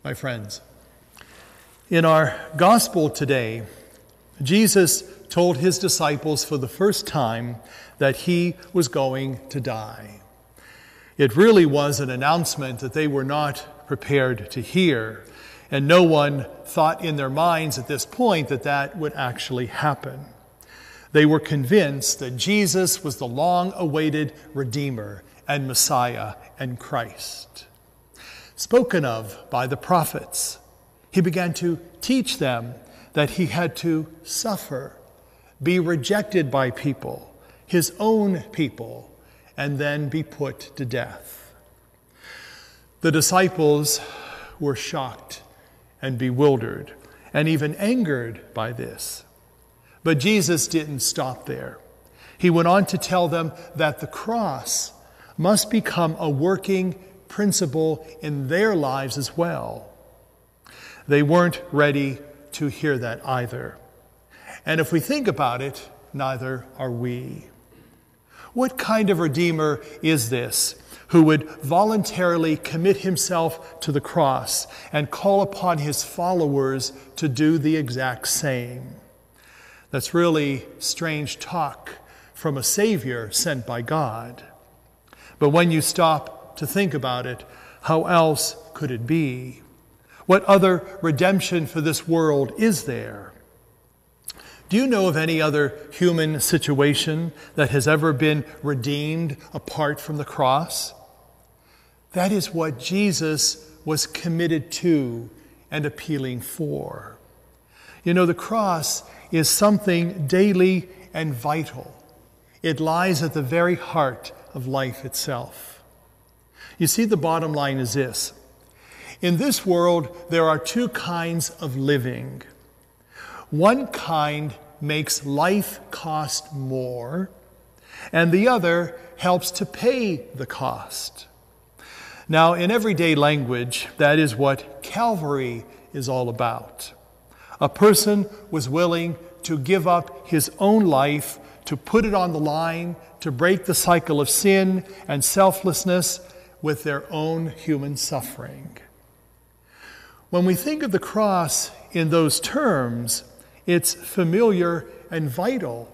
My friends, in our gospel today, Jesus told his disciples for the first time that he was going to die. It really was an announcement that they were not prepared to hear, and no one thought in their minds at this point that that would actually happen. They were convinced that Jesus was the long-awaited Redeemer and Messiah and Christ, spoken of by the prophets. He began to teach them that he had to suffer, be rejected by people, his own people, and then be put to death. The disciples were shocked and bewildered and even angered by this. But Jesus didn't stop there. He went on to tell them that the cross must become a working principle in their lives as well. They weren't ready to hear that either. And if we think about it, neither are we. What kind of Redeemer is this who would voluntarily commit himself to the cross and call upon his followers to do the exact same? That's really strange talk from a Savior sent by God. But when you stop to think about it, how else could it be? What other redemption for this world is there? Do you know of any other human situation that has ever been redeemed apart from the cross? That is what Jesus was committed to and appealing for. You know, the cross is something daily and vital. It lies at the very heart of life itself. You see, the bottom line is this. In this world, there are two kinds of living. One kind makes life cost more, and the other helps to pay the cost. Now, in everyday language, that is what Calvary is all about. A person was willing to give up his own life, to put it on the line, to break the cycle of sin and selflessness with their own human suffering. When we think of the cross in those terms, it's familiar and vital.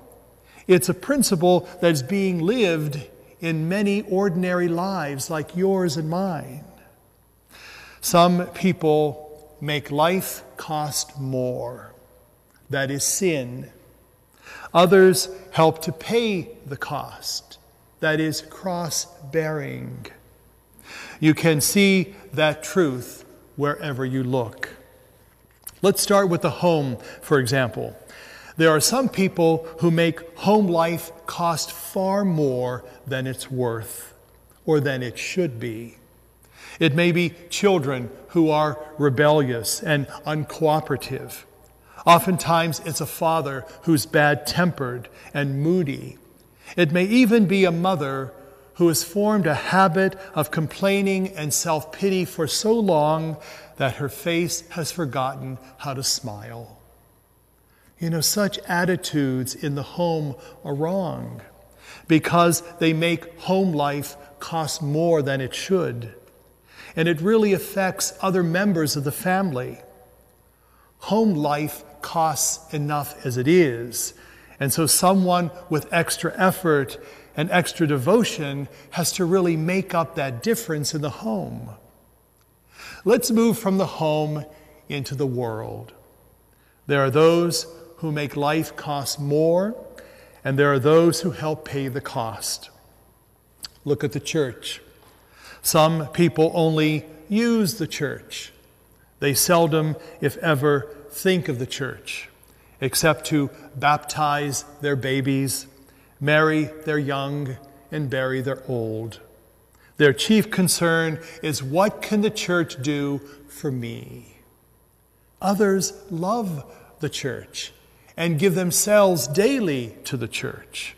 It's a principle that is being lived in many ordinary lives like yours and mine. Some people make life cost more. That is sin. Others help to pay the cost. That is cross-bearing. You can see that truth wherever you look. Let's start with the home, for example. There are some people who make home life cost far more than it's worth or than it should be. It may be children who are rebellious and uncooperative. Oftentimes, it's a father who's bad-tempered and moody. It may even be a mother who has formed a habit of complaining and self-pity for so long that her face has forgotten how to smile. You know, such attitudes in the home are wrong because they make home life cost more than it should. And it really affects other members of the family. Home life costs enough as it is. And so someone with extra effort and extra devotion has to really make up that difference in the home. Let's move from the home into the world. There are those who make life cost more, and there are those who help pay the cost. Look at the church. Some people only use the church. They seldom, if ever, think of the church, except to baptize their babies, marry their young, and bury their old. Their chief concern is, what can the church do for me? Others love the church and give themselves daily to the church.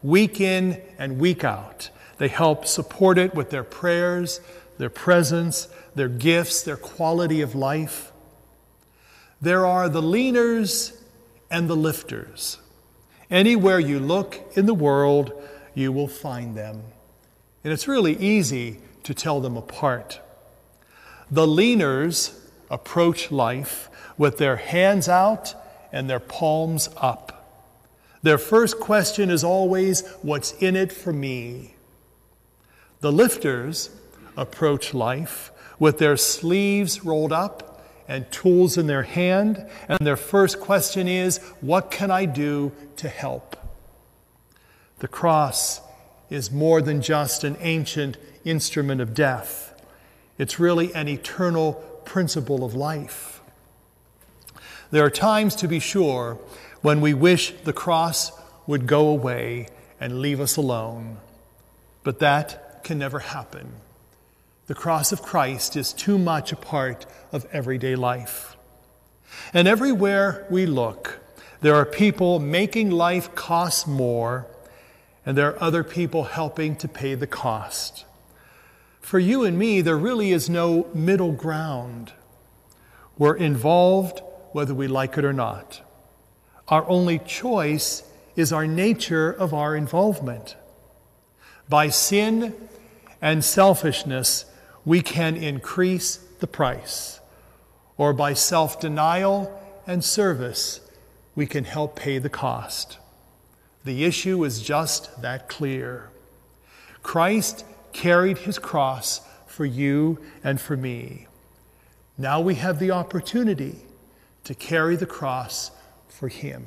Week in and week out, they help support it with their prayers, their presence, their gifts, their quality of life. There are the leaners and the lifters. Anywhere you look in the world, you will find them. And it's really easy to tell them apart. The leaners approach life with their hands out and their palms up. Their first question is always, what's in it for me? The lifters approach life with their sleeves rolled up and tools in their hand, and their first question is, what can I do to help? The cross is more than just an ancient instrument of death. It's really an eternal principle of life. There are times, to be sure, when we wish the cross would go away and leave us alone. But that can never happen. The cross of Christ is too much a part of everyday life. And everywhere we look, there are people making life cost more, and there are other people helping to pay the cost. For you and me, there really is no middle ground. We're involved whether we like it or not. Our only choice is our nature of our involvement. By sin and selfishness, we can increase the price. Or by self-denial and service, we can help pay the cost. The issue is just that clear. Christ carried his cross for you and for me. Now we have the opportunity to carry the cross for him.